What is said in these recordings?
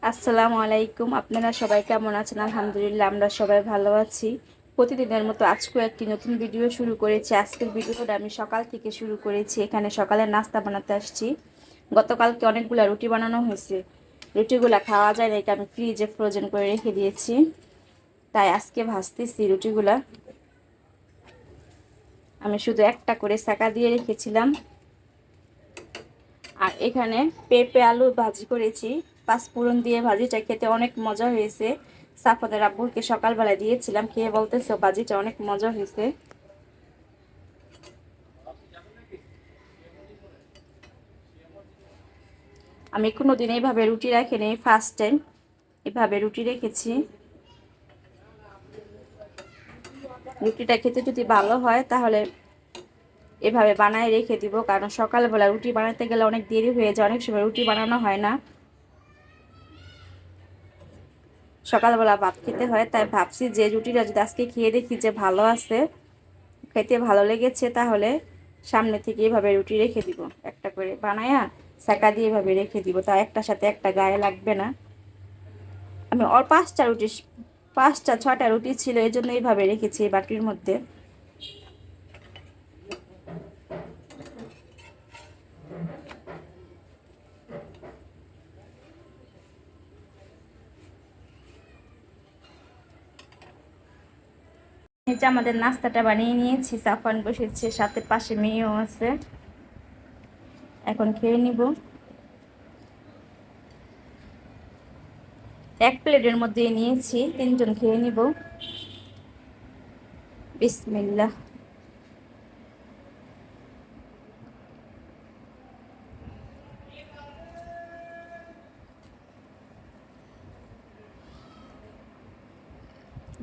আসসালামু আলাইকুম। আপনারা সবাই কেমন আছেন? আলহামদুলিল্লাহ আমরা সবাই ভালো আছি। প্রতিদিনের মতো আজকেও একটি নতুন ভিডিও শুরু করেছি। আজকের ভিডিওটা আমি সকাল থেকে শুরু করেছি। এখানে সকালের নাস্তা বানাতে আসছি। গতকালকে অনেকগুলো রুটি বানানো হয়েছে, রুটিগুলা খাওয়া যায় না, এটা আমি ফ্রিজে ফ্রোজেন করে রেখে দিয়েছি। তাই আজকে ভাজতেছি রুটিগুলা। আমি শুধু একটা করে সেকা দিয়ে রেখেছিলাম। আর এখানে পেঁপে আলু ভাজি করেছি, পাঁচফোড়ন দিয়ে। ভাজিটা খেতে অনেক মজা হয়েছে। সাফাদের আব্বুকে সকালবেলা দিয়েছিলাম, খেয়ে বলতেছে ভাজিটা অনেক মজা হয়েছে। আমি কোনোদিন এইভাবে রুটি রাখিনি, ফার্স্ট টাইম এভাবে রুটি রেখেছি। রুটিটা খেতে যদি ভালো হয় তাহলে এভাবে বানায় রেখে দিব, কারণ সকালবেলা রুটি বানাতে গেলে অনেক দেরি হয়ে যায়, অনেক সময় রুটি বানানো হয় না, সকালবেলা ভাত খেতে হয়। তাই ভাবছি যে রুটিটা যদি আজকে খেয়ে দেখি যে ভালো আছে, খেতে ভালো লেগেছে, তাহলে সামনে থেকে এভাবে রুটি রেখে দিব, একটা করে বানায়া সেকা দিয়ে এভাবে রেখে দিব, তা একটার সাথে একটা গায়ে লাগবে না। আমি পাঁচটা ছটা রুটি ছিল, এই জন্য এইভাবে রেখেছি এই বাটির মধ্যে। এই যে আমাদের নাস্তাটা বানিয়ে নিয়েছি, সাফান বসেছে, সাথে পাশে মেয়েও আছে। এখন খেয়ে নিব। এক প্লেটের মধ্যে নিয়েছি, তিনজন খেয়ে নিব। বিসমিল্লাহ।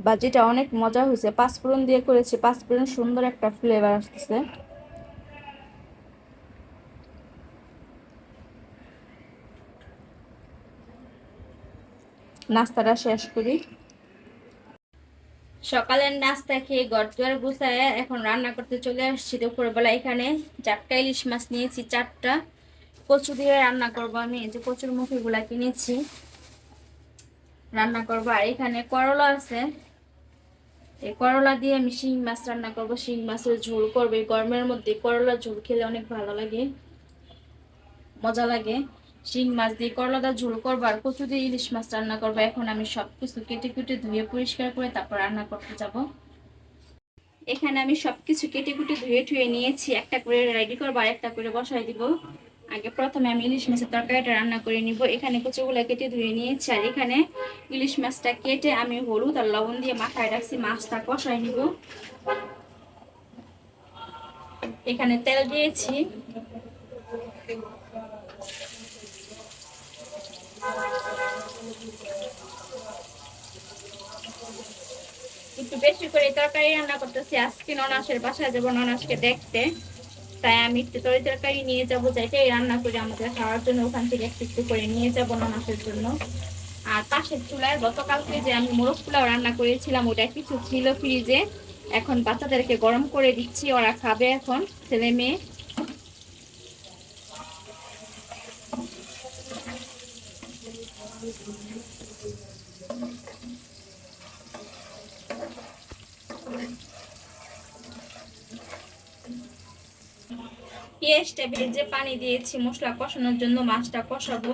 ভাজিটা অনেক মজা হয়েছে, পাঁচফোড়ন দিয়ে করেছি, পাঁচফোড়ন সুন্দর একটা ফ্লেভার আসতেছে। নাস্তাটা শেষ করি। সকালের নাস্তা খেয়ে ঘরদুয়ার গুছায় এখন রান্না করতে চলে আসছি। দুপুরবেলা এখানে 4টা ইলিশ মাছ নিয়েছি, 4টা কচু দিয়ে রান্না করবো। আমি এই যে কচুর মুখিগুলা কিনেছি, রান্না করবো। আর এখানে করলা আছে, এই করলা দিয়ে আমি শিং মাছ রান্না করবো, শিং মাছের ঝোল করবো। এই গরমের মধ্যে করলা ঝোল খেলে অনেক ভালো লাগে, মজা লাগে। শিং মাছ দিয়ে করলাটা ঝোল করবো, আর কচু দিয়ে ইলিশ মাছ রান্না করবো। এখন আমি সবকিছু কেটে কুটে ধুয়ে পরিষ্কার করে তারপর রান্না করতে যাব। এখানে আমি সবকিছু কেটে কুটে ধুয়ে টুয়ে নিয়েছি, একটা করে রেডি করবো আর একটা করে বসাই দিব। আগে প্রথমে আমি ইলিশ মাছের তরকারিটা রান্না করে নিব। এখানে কচুগুলা কেটে ধুয়ে নিয়েছি, আর এখানে ইলিশ মাছটা কেটে আমি হলুদ আর লবণ দিয়ে মাখায় রাখছি, মাছটা কষাই নিব। এখানে তেল দিয়েছি, একটু বেশি করে তরকারি রান্না করতেছি। আজকে ননাসের বাসায় যাবো ননাসকে দেখতে, তাই আমি একটু তরকারি নিয়ে যাবো, যেটাই রান্না করে আমাদের খাওয়ার জন্য ওখান থেকে একটু একটু করে নিয়ে যাবো ননাসের জন্য। আর পাশের চুলায় গতকালকে যে আমি মোরগ পোলাও রান্না করেছিলাম, ওটা কিছু ছিল ফ্রিজে, এখন বাচ্চাদেরকে গরম করে দিচ্ছি, ওরা খাবে এখন, ছেলে মেয়ে। পেঁয়াজটা ভেজে পানি দিয়েছি মশলা কষানোর জন্য, মাছটা কষাবো।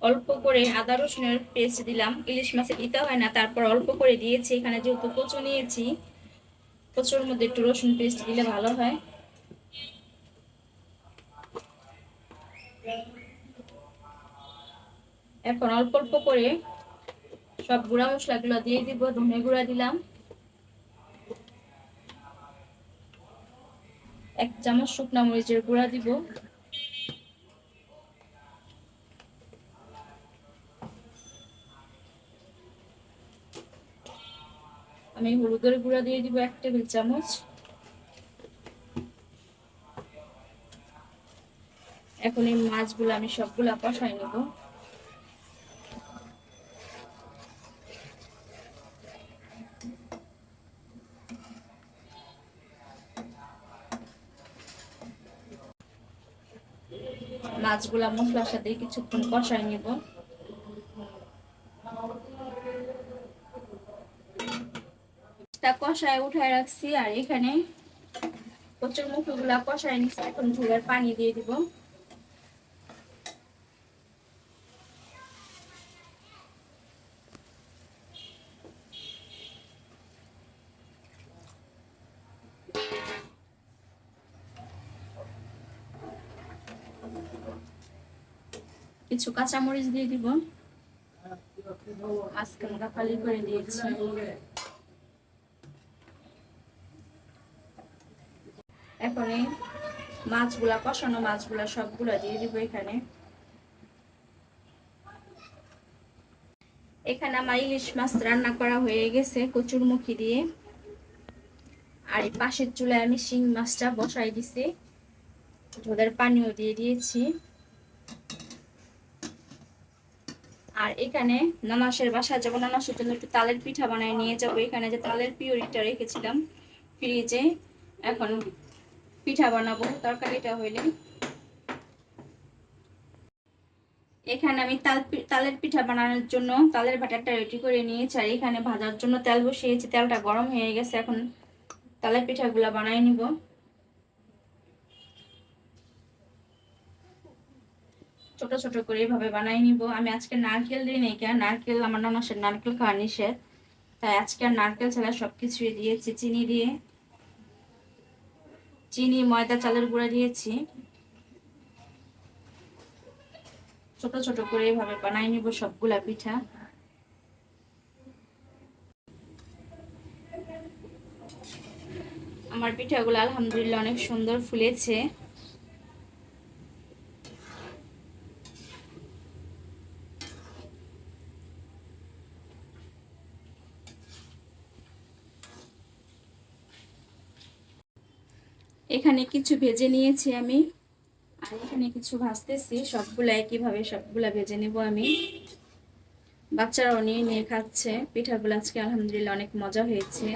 অল্প করে আদা রসুনের পেস্ট দিলাম, ইলিশ মাছে দিতে হয় না, তারপর অল্প করে দিয়েছি। এখানে যেহেতু কচু নিয়েছি, কচুর মধ্যে একটু রসুন পেস্ট দিলে ভালো হয়। এখন অল্প অল্প করে সব গুঁড়া মশলাগুলো দিয়ে দিব। ধনে গুঁড়া দিলাম 1 চামচ, শুকনা মরিচের গুঁড়া দিব, আমি হলুদের গুঁড়া দিয়ে দিব 1 টেবিল চামচ। এখন এই মাছগুলো আমি সবগুলা কষাই নেব। মাছগুলা মশলার সাথে কিছুক্ষণ কষাই নিব। কষায় উঠায় রাখছি, আর এখানে কচুর মুখগুলা কষায় নিচ্ছি। এখন ঝোলের পানি দিয়ে দিব। কিছু কাঁচামরিচ দিয়ে দিব। মাঝখানটা খালি করে দিয়েছি। এখন এই মাছগুলা, কষানো মাছগুলা সবগুলা দিয়ে দিব এখানে। এখানে আমার ইলিশ মাছ রান্না করা হয়ে গেছে কচুরমুখী দিয়ে। আর এই পাশের চুলায় আমি শিং মাছটা বসাই দিছি, ঝোলের পানিও দিয়ে দিয়েছি। আর এখানে নানাসের বাসা যাব, নানাসের জন্য একটু তালের পিঠা বানায় নিয়ে যাবো। এখানে যে তালের পিউরিটা রেখেছিলাম ফ্রিজে, এখন পিঠা বানাবো তরকারিটা হইলে। এখানে আমি তালের পিঠা বানানোর জন্য তালের বাটারটা রেডি করে নিয়েছি। আর এখানে ভাজার জন্য তেল বসিয়েছি, তেলটা গরম হয়ে গেছে। এখন তালের পিঠাগুলো বানাই নিব। ছোট ছোট করে এইভাবে বানাই নিব। আমি আজকে নারকেল দিই নাই, কেন নারকেল আমার নানাসের নারকেল খাওয়া নিষেধ, তাই আজকে আর নারকেল ছাড়া সবকিছুই দিয়েছি। চিনি দিয়ে, চিনি, ময়দা, চালের গুঁড়া দিয়েছি। ছোট ছোট করে এইভাবে বানাই নিব সবগুলা পিঠা। আমার পিঠাগুলো আলহামদুলিল্লাহ অনেক সুন্দর ফুলেছে। এখানে কিছু ভেজে নিয়েছি আমি, আর এখানে কিছু ভাজতেছি। সবগুলা একইভাবে সবগুলা ভেজে নেব আমি। বাচ্চারাও নিয়ে নিয়ে খাচ্ছে। পিঠাগুলো আজকে আলহামদুলিল্লাহ অনেক মজা হয়েছে।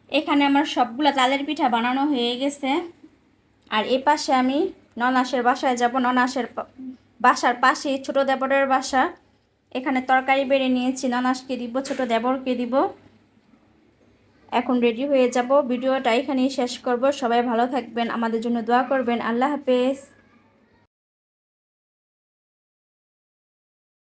এখানে আমার সবগুলা তালের পিঠা বানানো হয়ে গেছে। আর এই পাশে আমি ননাসের বাসায় যাব। ননাসের বাসার পাশে ছোট দেবরের বাসা। এখানে তরকারি বেড়ে নিয়েছি, ননাসকে দিব, ছোট দেবরকে দিব। এখন রেডি হয়ে যাব। ভিডিওটা এখানেই শেষ করব। সবাই ভালো থাকবেন, আমাদের জন্য দোয়া করবেন। আল্লাহ হাফেজ।